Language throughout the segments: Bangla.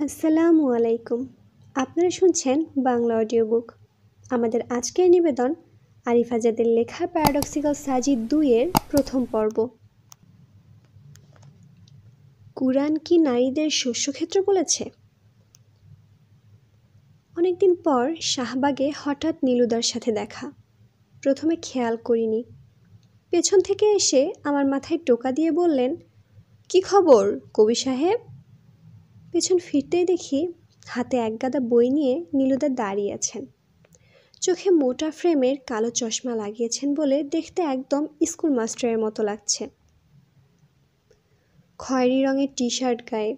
আসসালামু আলাইকুম। আপনারা শুনছেন বাংলা অডিও বুক। আমাদের আজকের নিবেদন আরিফ আজাদের লেখা প্যারাডক্সিক্যাল সাজিদ 2-এর প্রথম পর্ব। কুরআন কি নারীদের শস্যক্ষেত্র বলেছে? অনেকদিন পর শাহবাগে হঠাৎ নীলুদার সাথে দেখা। প্রথমে খেয়াল করিনি। পেছন থেকে এসে আমার মাথায় টোকা দিয়ে বললেন, কি খবর কবি সাহেব? পেছন ফিরতেই দেখি হাতে একগাদা বই নিয়ে নীলুদা দাঁড়িয়ে আছেন। চোখে মোটা ফ্রেমের কালো চশমা লাগিয়েছেন বলে দেখতে একদম স্কুল মাস্টারের মতো লাগছে। খয়েরি রঙের টি শার্ট গায়ে।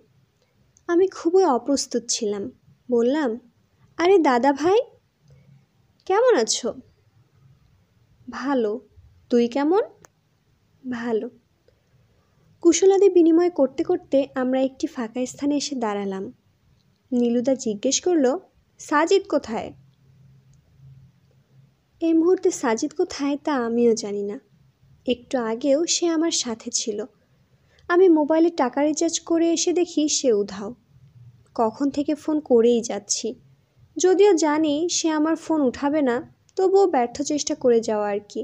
আমি খুবই অপ্রস্তুত ছিলাম। বললাম, আরে দাদা ভাই, কেমন আছো? ভালো। তুই কেমন? ভালো। কুশলাদি বিনিময় করতে করতে আমরা একটি ফাঁকা স্থানে এসে দাঁড়ালাম। নীলুদা জিজ্ঞেস করলো, সাজিদ কোথায়? এই মুহূর্তে সাজিদ কোথায় তা আমিও জানি না। একটু আগেও সে আমার সাথে ছিল। আমি মোবাইলে টাকা রিচার্জ করে এসে দেখি সে উধাও। কখন থেকে ফোন করেই যাচ্ছি, যদিও জানি সে আমার ফোন উঠাবে না, তবুও ব্যর্থ চেষ্টা করে যাওয়া আর কি।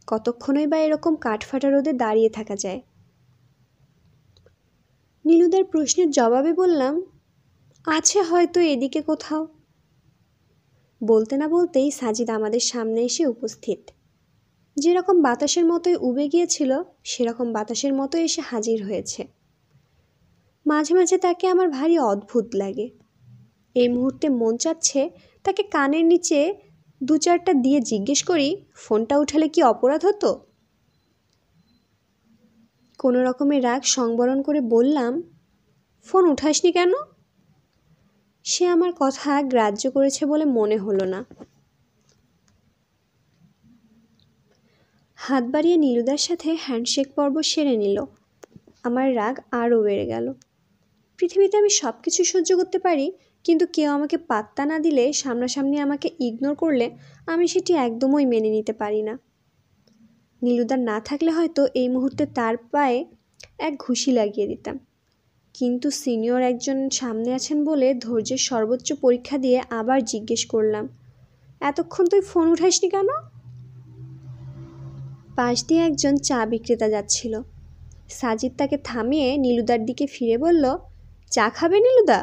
কতক্ষণই বা এরকম কাঠফাটা রোদে দাঁড়িয়ে থাকা যায়। নীলুদার প্রশ্নের জবাবে বললাম, আছে হয়তো এদিকে কোথাও। বলতে না বলতেই সাজিদ আমাদের সামনে এসে উপস্থিত। যেরকম বাতাসের মতোই উবে গিয়েছিল সেরকম বাতাসের মতো এসে হাজির হয়েছে। মাঝে মাঝে তাকে আমার ভারী অদ্ভুত লাগে। এই মুহূর্তে মন চাচ্ছে তাকে কানের নিচে 2-4টা দিয়ে জিজ্ঞেস করি, ফোনটা উঠালে কি অপরাধ হতো? কোনো রকমের রাগ সংবরণ করে বললাম, ফোন উঠাসনি কেন? সে আমার কথা গ্রাহ্য করেছে বলে মনে হলো না। হাত বাড়িয়ে নীলুদার সাথে হ্যান্ডশেক পর্ব সেরে নিল। আমার রাগ আরও বেড়ে গেল। পৃথিবীতে আমি সব কিছু সহ্য করতে পারি, কিন্তু কেউ আমাকে পাত্তা না দিলে, সামনাসামনি আমাকে ইগনোর করলে আমি সেটি একদমই মেনে নিতে পারি না। নীলুদার না থাকলে হয়তো এই মুহূর্তে তার পায়ে এক ঘুষি লাগিয়ে দিতাম, কিন্তু সিনিয়র একজন সামনে আছেন বলে ধৈর্যের সর্বোচ্চ পরীক্ষা দিয়ে আবার জিজ্ঞেস করলাম, এতক্ষণ তুই ফোন উঠাসনি কেন? পাশ দিয়ে একজন চা বিক্রেতা যাচ্ছিল। সাজিদ তাকে থামিয়ে নীলুদার দিকে ফিরে বলল, চা খাবে নীলুদা?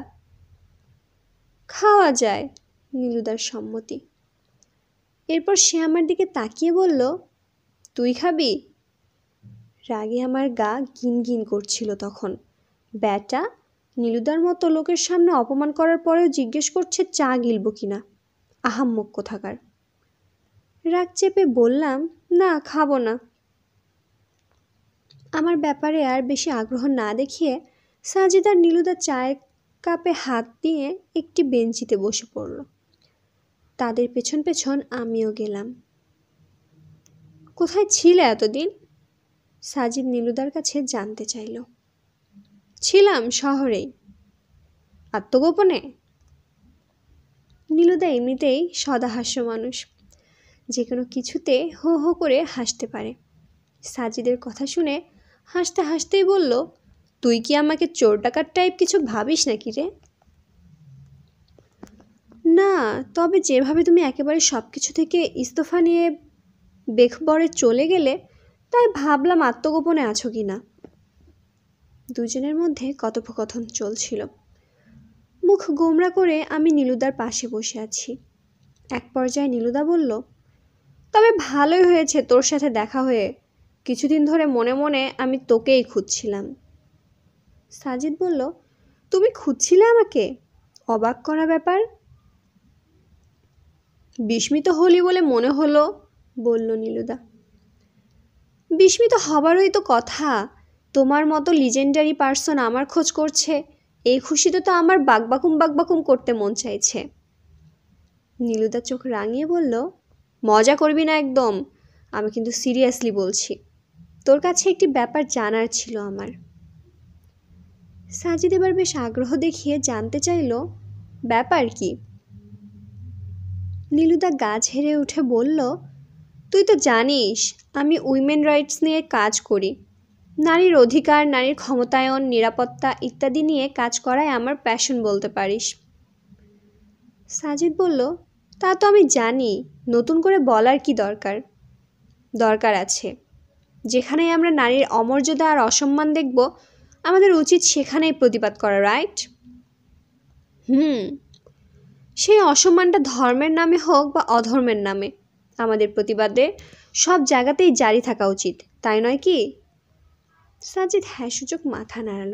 খাওয়া যায়, নীলুদার সম্মতি। এরপর সে আমার দিকে তাকিয়ে বলল, তুই খাবি? রাগে আমার গা গিনগিন করছিল তখন। ব্যাটা, নীলুদার মতো লোকের সামনে অপমান করার পরেও জিজ্ঞেস করছে চা গিলবো কিনা। আহাম্মক কোথাকার। রাগ চেপে বললাম, না খাবো না। আমার ব্যাপারে আর বেশি আগ্রহ না দেখিয়ে সাজিদ আর নীলুদা চায়ের কাপে হাত দিয়ে একটি বেঞ্চিতে বসে পড়ল। তাদের পেছন পেছন আমিও গেলাম। কোথায় ছিলে এতদিন? সাজিদ নীলুদার কাছে জানতে চাইল। ছিলাম শহরেই। আত্মগোপনে? নীলুদা এমনিতেই সদাহাস্য মানুষ, যে কোনো কিছুতে হো হো করে হাসতে পারে। সাজিদের কথা শুনে হাসতে হাসতেই বলল, তুই কি আমাকে চোর ডাকাত টাইপ কিছু ভাবিস নাকি রে? না, তবে যেভাবে তুমি একেবারে সব কিছু থেকে ইস্তফা নিয়ে বেখবরে চলে গেলে, তাই ভাবলাম আত্মগোপনে আছো কি না। দুজনের মধ্যে কথোপকথন চলছিল। মুখ গোমরা করে আমি নীলুদার পাশে বসে আছি। এক পর্যায়ে নীলুদা বলল, তবে ভালোই হয়েছে তোর সাথে দেখা হয়ে। কিছুদিন ধরে মনে মনে আমি তোকেই খুঁজছিলাম। সাজিদ বলল, তুমি খুঁজছিলে আমাকে? অবাক করা ব্যাপার। বিস্মিত হলি বলে মনে হলো, বলল নীলুদা। বিস্মিত হবারই তো কথা। তোমার মতো লিজেন্ডারি পার্সন আমার খোঁজ করছে, এই খুশিতে তো আমার বাকবাকুম করতে মন চাইছে। নীলুদা চোখ রাঙিয়ে বলল, মজা করবি না একদম, আমি কিন্তু সিরিয়াসলি বলছি। তোর কাছে একটি ব্যাপার জানার ছিল আমার। সাজিদ এবার বেশ আগ্রহ দেখিয়ে জানতে চাইল, ব্যাপার কি? নীলুদা গা ঝেড়ে উঠে বলল, তুই তো জানিস আমি উইমেন রাইটস নিয়ে কাজ করি। নারীর অধিকার, নারীর ক্ষমতায়ন, নিরাপত্তা ইত্যাদি নিয়ে কাজ করাই আমার প্যাশন বলতে পারিস। সাজিদ বলল, তা তো আমি জানি, নতুন করে বলার কি দরকার? দরকার আছে। যেখানেই আমরা নারীর অমর্যাদা আর অসম্মান দেখব, আমাদের উচিত সেখানেই প্রতিবাদ করা, রাইট? সেই অসম্মানটা ধর্মের নামে হোক বা অধর্মের নামে, আমাদের প্রতিবাদে সব জায়গাতেই জারি থাকা উচিত, তাই নয় কি? সাজিদ হ্যাঁ সূচক মাথা নাড়াল।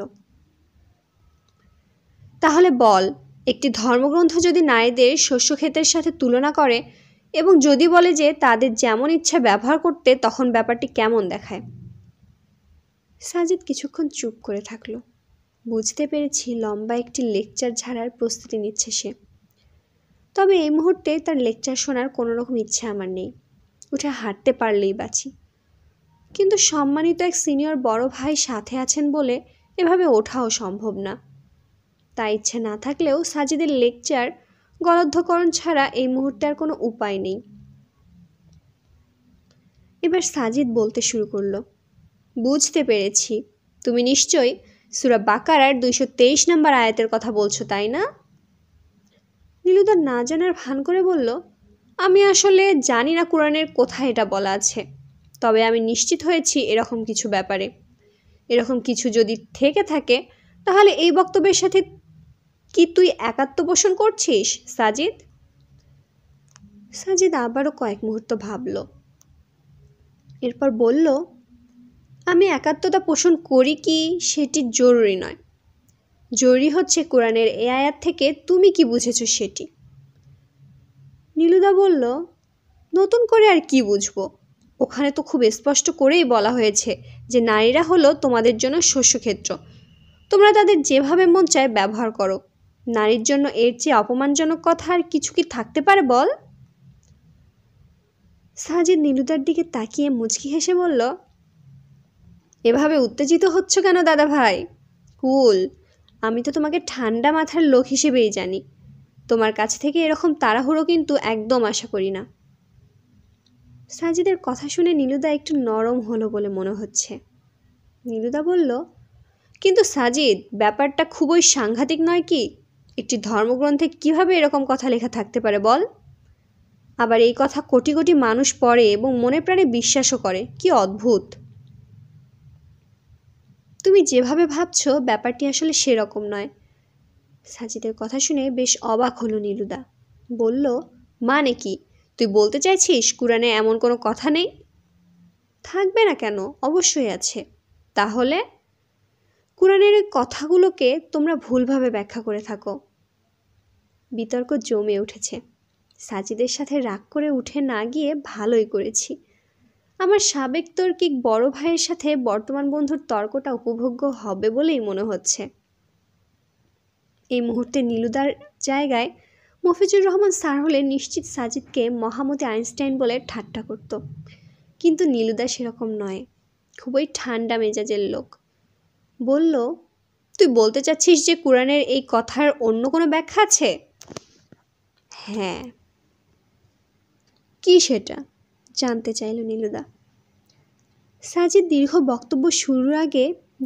তাহলে বল, একটি ধর্মগ্রন্থ যদি নারীদের শস্যক্ষেতের সাথে তুলনা করে এবং যদি বলে যে তাদের যেমন ইচ্ছা ব্যবহার করতে, তখন ব্যাপারটি কেমন দেখায়? সাজিদ কিছুক্ষণ চুপ করে থাকলো। বুঝতে পেরেছি লম্বা একটি লেকচার ঝাড়ার প্রস্তুতি নিচ্ছে সে। তবে এই মুহূর্তে তার লেকচার শোনার কোনো রকম ইচ্ছা আমার নেই। উঠে হাঁটতে পারলেই বাঁচি। কিন্তু সম্মানিত এক সিনিয়র বড় ভাই সাথে আছেন বলে এভাবে ওঠাও সম্ভব না। তা ইচ্ছে না থাকলেও সাজিদের লেকচার গলদ্ধকরণ ছাড়া এই মুহূর্তে আর কোনো উপায় নেই। এবার সাজিদ বলতে শুরু করলো, বুঝতে পেরেছি, তুমি নিশ্চয়ই সূরা বাকারার 223 নম্বর আয়াতের কথা বলছো, তাই না? নীলুদা না জানার ভান করে বলল, আমি আসলে জানি না কোরআনের কোথায় এটা বলা আছে, তবে আমি নিশ্চিত হয়েছি এরকম কিছু ব্যাপারে। এরকম কিছু যদি থেকে থাকে তাহলে এই বক্তব্যের সাথে কি তুই একাত্ম পোষণ করছিস সাজিদ? সাজিদ আবারও কয়েক মুহূর্ত ভাবল, এরপর বলল, আমি একাত্মতা পোষণ করি কি সেটি জরুরি নয়, জরুরি হচ্ছে কোরআনের এই আয়াত থেকে তুমি কি বুঝেছো সেটি। নীলুদা বলল, নতুন করে আর কি বুঝবো? ওখানে তো খুব স্পষ্ট করেই বলা হয়েছে যে নারীরা হলো তোমাদের জন্য শস্যক্ষেত্র, তোমরা তাদের যেভাবে মন চায় ব্যবহার করো। নারীর জন্য এর চেয়ে অপমানজনক কথা আর কিছু কি থাকতে পারে বল? সাজিদ নীলুদার দিকে তাকিয়ে মুচকি হেসে বলল, এভাবে উত্তেজিত হচ্ছ কেন দাদা ভাই? কুল, আমি তো তোমাকে ঠান্ডা মাথার লোক হিসেবেই জানি। তোমার কাছ থেকে এরকম তাড়াহুড়ো কিন্তু একদম আশা করি না। সাজিদের কথা শুনে নীলুদা একটু নরম হলো বলে মনে হচ্ছে। নীলুদা বলল, কিন্তু সাজিদ, ব্যাপারটা খুবই সাংঘাতিক নয় কি? একটি ধর্মগ্রন্থে কিভাবে এরকম কথা লেখা থাকতে পারে বল? আবার এই কথা কোটি কোটি মানুষ পড়ে এবং মনে প্রাণে বিশ্বাসও করে, কি অদ্ভুত! তুমি যেভাবে ভাবছো ব্যাপারটি আসলে সেরকম নয়। সাজিদের কথা শুনে বেশ অবাক হলো নীলুদা। বলল, মানে কি? তুই বলতে চাইছিস কুরআনে এমন কোনো কথা নেই? থাকবে না কেন, অবশ্যই আছে। তাহলে কুরআনের এই কথাগুলোকে তোমরা ভুলভাবে ব্যাখ্যা করে থাকো। বিতর্ক জমে উঠেছে। সাজিদের সাথে রাগ করে উঠে না গিয়ে ভালোই করেছি। আমার সাবেক তর্কিক বড় ভাইয়ের সাথে বর্তমান বন্ধুর তর্কটা উপভোগ্য হবে বলেই মনে হচ্ছে। এই মুহূর্তে নীলুদার জায়গায় মফিজুর রহমান স্যার হলে নিশ্চিত সাজিদকে মহামতি আইনস্টাইন বলে ঠাট্টা করত। কিন্তু নীলুদা সেরকম নয়, খুবই ঠান্ডা মেজাজের লোক। বলল, তুই বলতে চাচ্ছিস যে কোরআনের এই কথার অন্য কোনো ব্যাখ্যা আছে? হ্যাঁ। কি সেটা? জানতে চাইল নীলুদা। সাজিদ দীর্ঘ বক্তব্য শুরুর আগে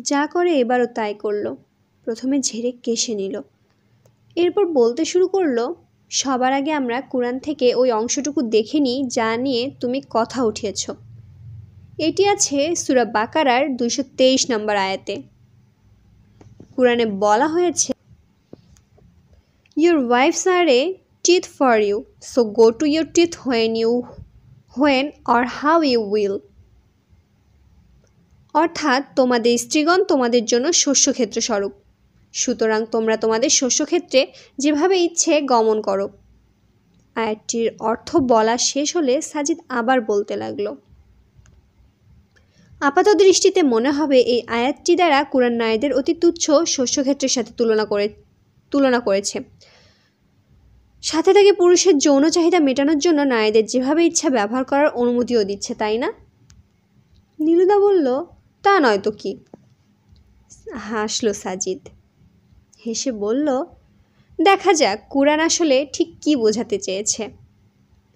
যা করে এবারও তাই করল। প্রথমে ঝেড়ে কেশে নিল, এরপর বলতে শুরু করলো, সবার আগে আমরা কোরআন থেকে ওই অংশটুকু দেখে নিই যা নিয়ে তুমি কথা উঠিয়েছ। এটি আছে সূরা বাকারার 223 নম্বর আয়াতে। কোরআনে বলা হয়েছে, Your wives are a teeth for you, so go to your teeth when or how you will. অর্থাৎ তোমাদের স্ত্রীগণ তোমাদের জন্য শস্যক্ষেত্র স্বরূপ, সুতরাং তোমরা তোমাদের শস্যক্ষেত্রে যেভাবে ইচ্ছে গমন করো। আয়াতটির অর্থ বলা শেষ হলে সাজিদ আবার বলতে লাগলো, আপাত দৃষ্টিতে মনে হবে এই আয়াতটি দ্বারা কুরআন নারীদের অতি তুচ্ছ শস্যক্ষেত্রের সাথে তুলনা করেছে। সাথে থেকে পুরুষের যৌন চাহিদা মেটানোর জন্য নারীদের যেভাবে ইচ্ছা ব্যবহার করার অনুমতিও দিচ্ছে, তাই না? নীলুদা বলল, তা নয় তো কি? হাসলো সাজিদ। হেসে বলল, দেখা যাক কুরআন আসলে ঠিক কি বোঝাতে চেয়েছে।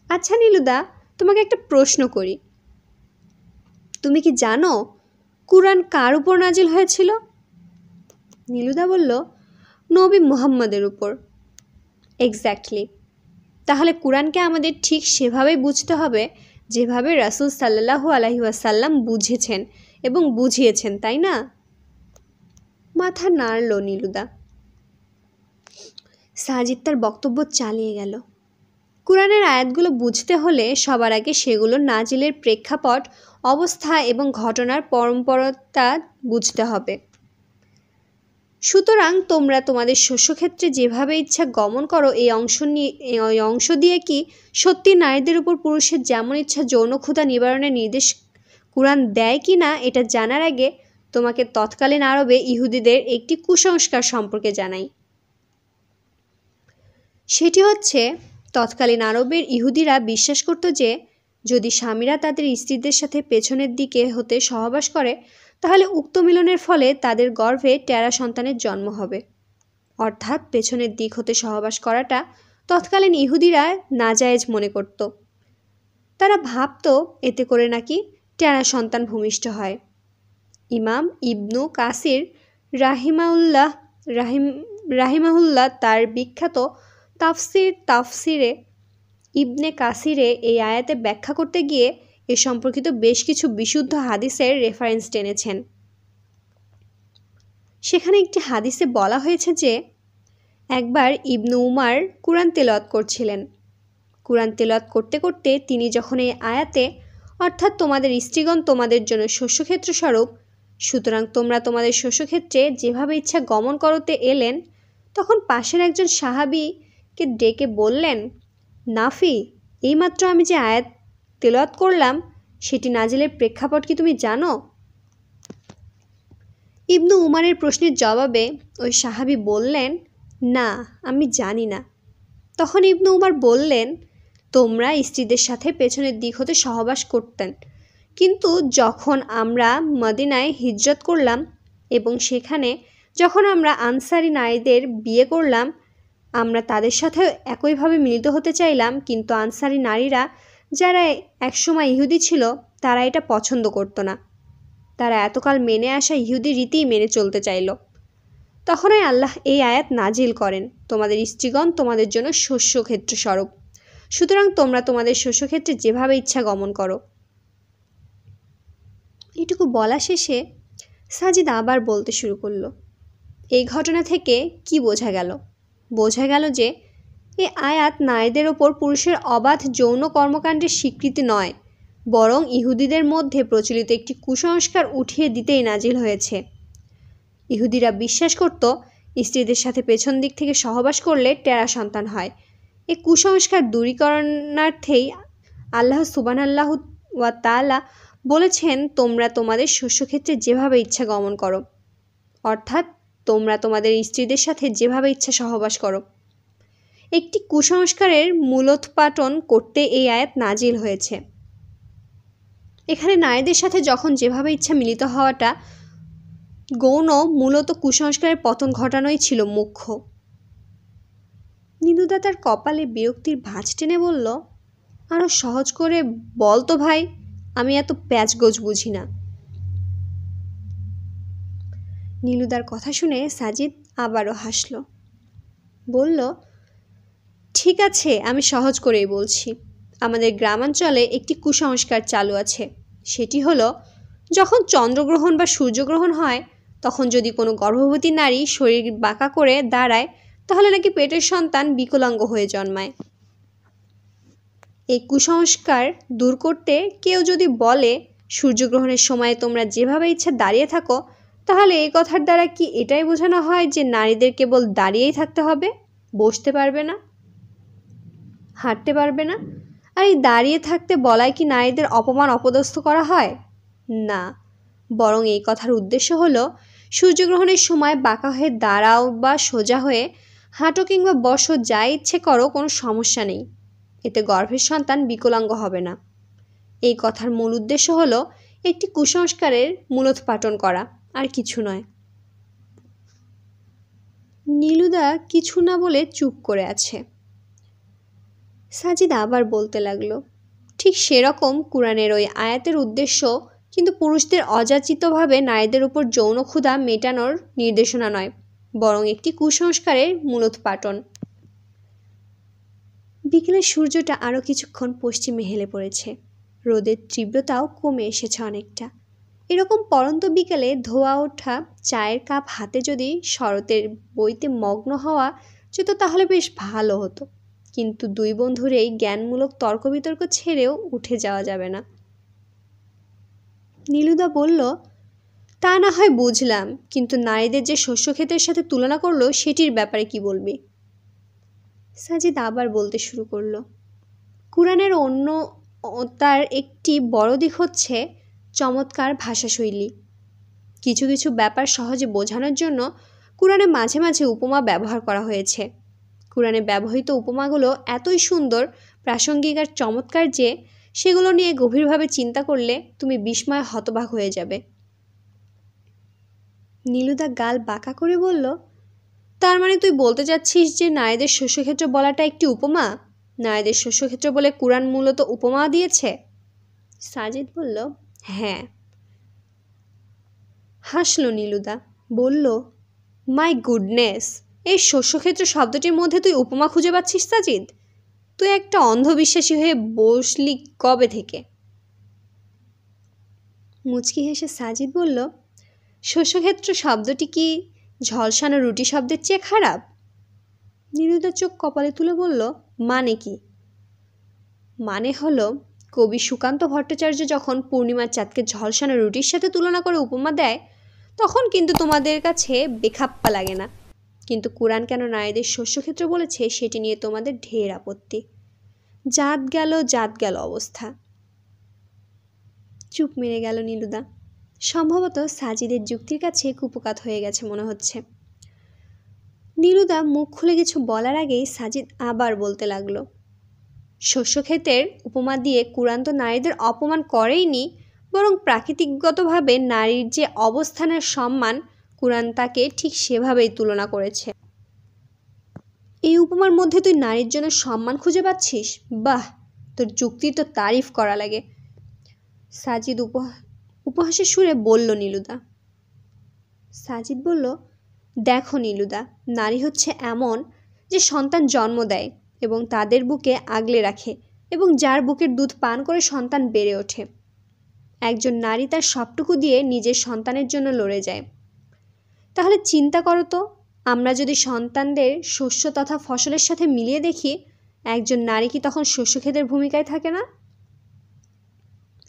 আচ্ছা নীলুদা, তোমাকে একটা প্রশ্ন করি। তুমি কি জানো কুরআন কার উপর নাজিল হয়েছিল? নীলুদা বলল, নবী মুহাম্মদের উপর। এক্স্যাক্টলি। তাহলে কুরআনকে আমাদের ঠিক সেভাবেই বুঝতে হবে যেভাবে রাসূল সাল্লাল্লাহু আলাইহি ওয়াসাল্লাম বুঝেছেন এবং বুঝিয়েছেন, তাই না? মাথা নাড়ল নীলুদা। সাজিদ তার বক্তব্য চালিয়ে গেল। কুরআনের আয়াতগুলো বুঝতে হলে সবার আগে সেগুলো নাজিলের প্রেক্ষাপট, অবস্থা এবং ঘটনার পরম্পরতা বুঝতে হবে। সুতরাং তোমরা তোমাদের শস্যক্ষেত্রে যেভাবে ইচ্ছা গমন করো এই অংশ দিয়ে কি সত্যি নারীদের উপর পুরুষের যেমন ইচ্ছা যৌন ক্ষুধা নিবারণের নির্দেশ কুরআন দেয় কি না এটা জানার আগে তোমাকে তৎকালীন আরবে ইহুদিদের একটি কুসংস্কার সম্পর্কে জানাই। সেটি হচ্ছে, তৎকালীন আরবের ইহুদিরা বিশ্বাস করত যে যদি স্বামীরা তাদের স্ত্রীদের সাথে পেছনের দিকে হতে সহবাস করে তাহলে উক্ত মিলনের ফলে তাদের গর্ভে টেরা সন্তানের জন্ম হবে। অর্থাৎ পেছনের দিক হতে সহবাস করাটা তৎকালীন ইহুদিরা নাজায়েজ মনে করত। তারা ভাবত এতে করে নাকি টেরা সন্তান ভূমিষ্ঠ হয়। ইমাম ইবনু কাসির রাহিমাহুল্লাহ তার বিখ্যাত তাফসিরে ইবনে কাসিরে এই আয়াতে ব্যাখ্যা করতে গিয়ে এ সম্পর্কিত বেশ কিছু বিশুদ্ধ হাদিসের রেফারেন্স টেনেছেন। সেখানে একটি হাদিসে বলা হয়েছে যে একবার ইবনু উমার কুরআন তেলাওয়াত করছিলেন। কুরআন তেলাওয়াত করতে করতে তিনি যখন এই আয়াতে অর্থাৎ তোমাদের স্ত্রীগণ তোমাদের জন্য শস্যক্ষেত্র স্বরূপ, সুতরাং তোমরা তোমাদের শস্যক্ষেত্রে যেভাবে ইচ্ছা গমন করতে এলেন, তখন পাশের একজন সাহাবীকে ডেকে বললেন, নাফি, এইমাত্র আমি যে আয়াত তেলাওয়াত করলাম সেটি নাজিলের প্রেক্ষাপট কি তুমি জানো? ইবনু উমারের প্রশ্নের জবাবে ওই সাহাবী বললেন, না, আমি জানি না। তখন ইবনু উমার বললেন, তোমরা স্ত্রীদের সাথে পেছনের দিক হতে সহবাস করতেন, কিন্তু যখন আমরা মদিনায় হিজরত করলাম এবং সেখানে যখন আমরা আনসারি নারীদের বিয়ে করলাম, আমরা তাদের সাথে একইভাবে মিলিত হতে চাইলাম, কিন্তু আনসারি নারীরা যারা একসময় ইহুদি ছিল তারা এটা পছন্দ করত না। তারা এতকাল মেনে আসা ইহুদি রীতিই মেনে চলতে চাইল। তখনই আল্লাহ এই আয়াত নাজিল করেন, তোমাদের স্ত্রীগণ তোমাদের জন্য শস্যক্ষেত্র স্বরূপ, সুতরাং তোমরা তোমাদের শস্যক্ষেত্রে যেভাবে ইচ্ছা গমন করো। এইটুকু বলা শেষে সাজিদ আবার বলতে শুরু করলো, এই ঘটনা থেকে কি বোঝা গেল? বোঝা গেল যে এই আয়াত নারীদের ওপর পুরুষের অবাধ যৌন কর্মকাণ্ডের স্বীকৃতি নয়, বরং ইহুদিদের মধ্যে প্রচলিত একটি কুসংস্কার উঠিয়ে দিতেই নাজিল হয়েছে। ইহুদিরা বিশ্বাস করত স্ত্রীদের সাথে পেছন দিক থেকে সহবাস করলে টেরা সন্তান হয়। এই কুসংস্কার দূরীকরণার্থেই আল্লাহ সুবহানাহু ওয়া তাআলা বলেছেন, তোমরা তোমাদের শস্যক্ষেত্রে যেভাবে ইচ্ছা গমন করো, অর্থাৎ তোমরা তোমাদের স্ত্রীদের সাথে যেভাবে ইচ্ছা সহবাস করো। একটি কুসংস্কারের মূলোৎপাটন করতে এই আয়াত নাজিল হয়েছে। এখানে নারীদের সাথে যখন যেভাবে ইচ্ছা মিলিত হওয়াটা গৌণ, মূলত কুসংস্কারের পতন ঘটানোই ছিল মুখ্য। নীলুদা তার কপালে বিরক্তির ভাঁজ টেনে বলল, আরও সহজ করে বল তো ভাই, আমি এত প্যাচগোজ বুঝি না। নীলুদার কথা শুনে সাজিদ আবারও হাসল। বলল, ঠিক আছে, আমি সহজ করেই বলছি। আমাদের গ্রামাঞ্চলে একটি কুসংস্কার চালু আছে। সেটি হলো, যখন চন্দ্রগ্রহণ বা সূর্যগ্রহণ হয় তখন যদি কোনো গর্ভবতী নারী শরীর বাঁকা করে দাঁড়ায় তাহলে নাকি পেটের সন্তান বিকলাঙ্গ হয়ে জন্মায়। এই কুসংস্কার দূর করতে কেউ যদি বলে সূর্যগ্রহণের সময় তোমরা যেভাবে ইচ্ছা দাঁড়িয়ে থাকো, তাহলে এই কথার দ্বারা কি এটাই বোঝানো হয় যে নারীদের কেবল দাঁড়িয়েই থাকতে হবে, বসতে পারবে না, হাঁটতে পারবে না? আর এই দাঁড়িয়ে থাকতে বলায় কি নারীদের অপমান অপদস্থ করা হয়? না, বরং এই কথার উদ্দেশ্য হলো সূর্যগ্রহণের সময় বাঁকা হয়ে দাঁড়াও বা সোজা হয়ে হাঁটো কিংবা বসো, যা ইচ্ছে করো, কোনো সমস্যা নেই, এতে গর্ভের সন্তান বিকলাঙ্গ হবে না। এই কথার মূল উদ্দেশ্য হলো একটি কুসংস্কারের মূলোৎপাটন করা, আর কিছু নয়। নীলুদা কিছু না বলে চুপ করে আছে। সাজিদ আবার বলতে লাগলো, ঠিক সেরকম কুরআনের ওই আয়াতের উদ্দেশ্য কিন্তু পুরুষদের অযাচিতভাবে নারীদের উপর যৌন ক্ষুধা মেটানোর নির্দেশনা নয়, বরং একটি কুসংস্কারের মূলোৎপাটন। বিকেলের সূর্যটা আরও কিছুক্ষণ পশ্চিমে হেলে পড়েছে। রোদের তীব্রতাও কমে এসেছে অনেকটা। এরকম পড়ন্ত বিকেলে ধোয়া ওঠা চায়ের কাপ হাতে যদি শরতের বইতে মগ্ন হওয়া যেত তাহলে বেশ ভালো হতো, কিন্তু দুই বন্ধুর এই জ্ঞানমূলক তর্ক বিতর্ক ছেড়েও উঠে যাওয়া যাবে না। নীলুদা বলল, তা না হয় বুঝলাম, কিন্তু নারীদের যে শস্যক্ষেতের সাথে তুলনা করলো সেটির ব্যাপারে কি বলবি? সাজিদ আবার বলতে শুরু করলো, কুরআনের অন্য তার একটি বড় দিক হচ্ছে চমৎকার ভাষাশৈলী। কিছু কিছু ব্যাপার সহজে বোঝানোর জন্য কুরআনে মাঝে মাঝে উপমা ব্যবহার করা হয়েছে। কুরআনে ব্যবহৃত উপমাগুলো এতই সুন্দর, প্রাসঙ্গিক আর চমৎকার যে সেগুলো নিয়ে গভীরভাবে চিন্তা করলে তুমি বিস্ময়ে হতবাক হয়ে যাবে। নীলুদা গাল বাঁকা করে বলল, তার মানে তুই বলতে চাচ্ছিস যে নারীদের শস্যক্ষেত্র বলাটা একটি উপমা? নারীদের শস্যক্ষেত্র বলে কুরআন মূলত উপমা দিয়েছে? সাজিদ বলল, হ্যাঁ। হাসল নীলুদা, বলল, মাই গুডনেস, এই শস্যক্ষেত্র শব্দটির মধ্যে তুই উপমা খুঁজে পাচ্ছিস সাজিদ? তুই একটা অন্ধবিশ্বাসী হয়ে বসলি কবে থেকে? মুচকি হেসে সাজিদ বলল, শস্যক্ষেত্র শব্দটি কি ঝলসানো রুটি শব্দের চেয়ে খারাপ? নীলুদা চোখ কপালে তুলে বলল, মানে কি? মানে হলো, কবি সুকান্ত ভট্টাচার্য যখন পূর্ণিমার চাঁদকে ঝলসানো রুটির সাথে তুলনা করে উপমা দেয় তখন কিন্তু তোমাদের কাছে বেখাপ্পা লাগে না, কিন্তু কুরআন কেন নারীদের শস্যক্ষেত্র বলেছে সেটি নিয়ে তোমাদের ঢের আপত্তি। জাত গেল অবস্থা। চুপ মেরে গেল নীলুদা। সম্ভবত সাজিদের যুক্তির কাছে কুপকাত হয়ে গেছে মনে হচ্ছে। নীলুদা মুখ খুলে কিছু বলার আগেই সাজিদ আবার বলতে লাগলো, শস্যক্ষেতের উপমা দিয়ে কুরআন তো নারীদের অপমান করেইনি, বরং প্রাকৃতিকগতভাবে নারীর যে অবস্থানের সম্মান কুরআন তাকে ঠিক সেভাবেই তুলনা করেছে। এই উপমার মধ্যে তুই নারীর জন্য সম্মান খুঁজে পাচ্ছিস? বাহ, তোর যুক্তি তো তারিফ করা লাগে। সাজিদ উপহাসের সুরে বলল নীলুদা। সাজিদ বলল, দেখো নীলুদা, নারী হচ্ছে এমন যে সন্তান জন্ম দেয় এবং তাদের বুকে আগলে রাখে এবং যার বুকের দুধ পান করে সন্তান বেড়ে ওঠে। একজন নারী তার সবটুকু দিয়ে নিজের সন্তানের জন্য লড়ে যায়। তাহলে চিন্তা করো তো, আমরা যদি সন্তানদের শস্য তথা ফসলের সাথে মিলিয়ে দেখি, একজন নারী কি তখন শস্যক্ষেতের ভূমিকায় থাকে না?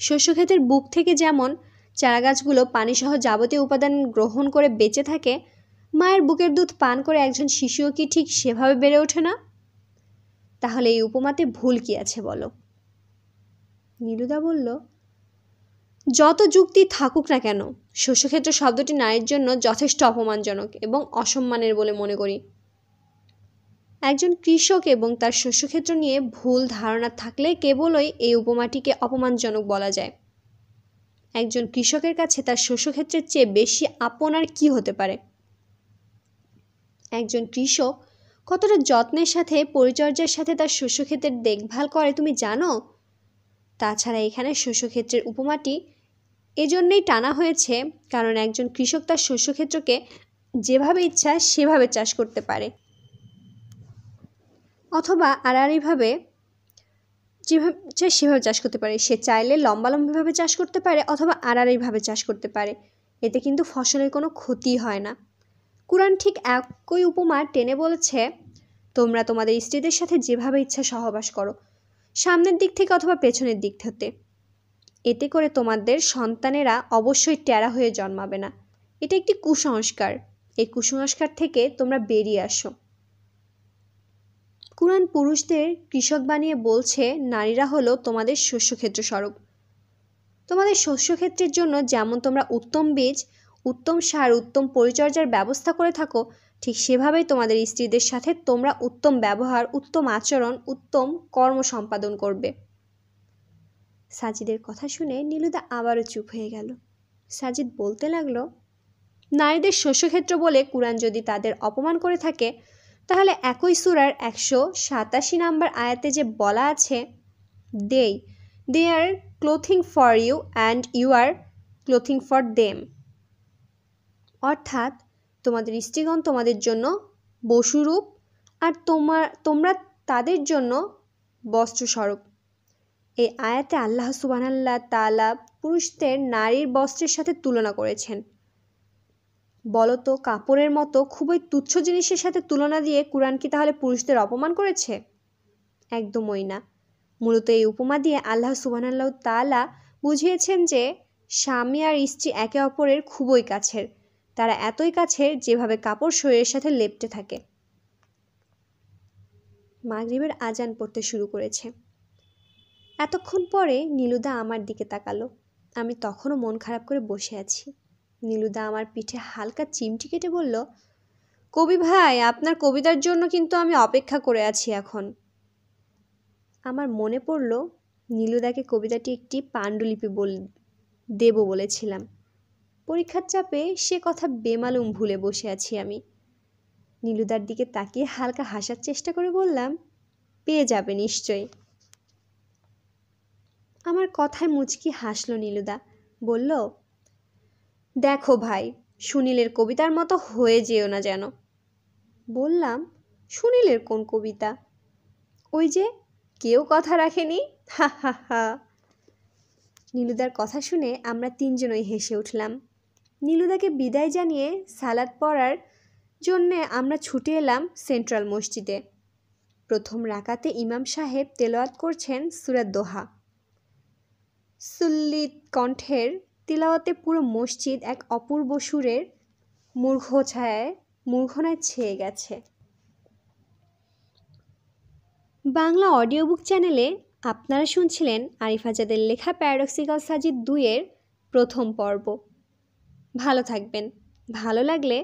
শস্যক্ষেতের বুক থেকে যেমন চারাগাছগুলো পানিসহ যাবতীয় উপাদান গ্রহণ করে বেঁচে থাকে, মায়ের বুকের দুধ পান করে একজন শিশুও কি ঠিক সেভাবে বেড়ে ওঠে না? তাহলে এই উপমাতে ভুল কি আছে বলো? নীলুদা বলল, যত যুক্তি থাকুক না কেন, শস্যক্ষেত্র শব্দটি নারীর জন্য যথেষ্ট অপমানজনক এবং অসম্মানের বলে মনে করি। একজন কৃষক এবং তার শস্যক্ষেত্র নিয়ে ভুল ধারণা থাকলে কেবলই এই উপমাটিকে অপমানজনক বলা যায়। একজন কৃষকের কাছে তার শস্যক্ষেত্রের চেয়ে বেশি আপন আর কি হতে পারে? একজন কৃষক কতটা যত্নের সাথে পরিচর্যার সাথে তার শস্যক্ষেত্রের দেখভাল করে তুমি জানো? তাছাড়া এখানে শস্যক্ষেত্রের উপমাটি এজন্যই টানা হয়েছে কারণ একজন কৃষক তার শস্যক্ষেত্রকে যেভাবে ইচ্ছা সেভাবে চাষ করতে পারে, অথবা আড়াআড়িভাবে যেভাবে চায় সেভাবে চাষ করতে পারে। সে চাইলে লম্বালম্বিভাবে চাষ করতে পারে অথবা আড়াআড়িভাবে চাষ করতে পারে। এতে কিন্তু ফসলের কোনো ক্ষতি হয় না। কুরআন ঠিক একই উপমা টেনে বলেছে, তোমরা তোমাদের স্ত্রীদের সাথে যেভাবে ইচ্ছা সহবাস করো, সামনের দিক থেকে অথবা পেছনের দিক থেকে। এতে করে তোমাদের সন্তানেরা অবশ্যই টেরা হয়ে জন্মাবে না। এটা একটি কুসংস্কার। এই কুসংস্কার থেকে তোমরা বেরিয়ে আসো। কুরআন পুরুষদের কৃষক বানিয়ে বলছে, নারীরা হলো তোমাদের শস্যক্ষেত্র স্বরূপ। তোমাদের শস্যক্ষেত্রের জন্য যেমন তোমরা উত্তম বীজ, উত্তম সার, উত্তম পরিচর্যার ব্যবস্থা করে থাকো, ঠিক সেভাবেই তোমাদের স্ত্রীদের সাথে তোমরা উত্তম ব্যবহার, উত্তম আচরণ, উত্তম কর্ম সম্পাদন করবে। সাজিদের কথা শুনে নীলুদা আবারও চুপ হয়ে গেল। সাজিদ বলতে লাগলো, নারীদের শস্যক্ষেত্র বলে কুরআন যদি তাদের অপমান করে থাকে, তাহলে একই সূরার 187 নম্বর আয়াতে যে বলা আছে, they are clothing for you and you are clothing for them, অর্থাৎ তোমাদের স্ত্রীগণ তোমাদের জন্য বসুরূপ আর তোমরা তাদের জন্য বস্ত্রস্বরূপ। এই আয়াতে আল্লাহ সুবহানাল্লাহ তাআলা পুরুষদের নারীর বস্ত্রের সাথে তুলনা করেছেন। বলতো, কাপড়ের মতো খুবই তুচ্ছ জিনিসের সাথে তুলনা দিয়ে কুরআন কি তাহলে পুরুষদের অপমান করেছে? একদমই না। মূলত এই উপমা দিয়ে আল্লাহ সুবহানাল্লাহ তাআলা বুঝিয়েছেন যে স্বামী আর স্ত্রী একে অপরের খুবই কাছের। তারা এতই কাছের যেভাবে কাপড় শরীরের সাথে লেপ্টে থাকে। মাগরিবের আজান পড়তে শুরু করেছে। এতক্ষণ পরে নীলুদা আমার দিকে তাকালো। আমি তখনও মন খারাপ করে বসে আছি। নীলুদা আমার পিঠে হালকা চিমটি কেটে বলল, কবি ভাই, আপনার কবিতার জন্য কিন্তু আমি অপেক্ষা করে আছি এখন। আমার মনে পড়ল নীলুদাকে কবিতাটি একটি পাণ্ডুলিপি দেব বলেছিলাম। পরীক্ষার চাপে সে কথা বেমালুম ভুলে বসে আছি আমি। নীলুদার দিকে তাকিয়ে হালকা হাসার চেষ্টা করে বললাম, পেয়ে যাবে নিশ্চয়ই। আমার কথায় মুচকি হাসলো নীলুদা। বলল, দেখো ভাই, সুনীলের কবিতার মতো হয়ে যেও না যেন। বললাম, সুনীলের কোন কবিতা? ওই যে কেউ কথা রাখেনি, হা হা হা। নীলুদার কথা শুনে আমরা তিনজনই হেসে উঠলাম। নীলুদাকে বিদায় জানিয়ে সালাত পড়ার জন্যে আমরা ছুটে এলাম সেন্ট্রাল মসজিদে। প্রথম রাকাতে ইমাম সাহেব তেলাওয়াত করছেন সূরা দোহা। সুল্লিত কণ্ঠের তিলাওয়াতে পুরো মসজিদ এক অপূর্ব সুরের মূর্ধনায় ছেয়ে গেছে। বাংলা অডিও বুক চ্যানেলে আপনারা শুনছিলেন আরিফ আজাদের লেখা প্যারাডক্সিক্যাল সাজিদ 2-এর প্রথম পর্ব। ভালো থাকবেন। ভালো লাগলে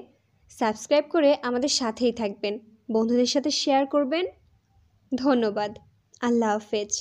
সাবস্ক্রাইব করে আমাদের সাথেই থাকবেন। বন্ধুদের সাথে শেয়ার করবেন। ধন্যবাদ। আল্লাহ হাফেজ।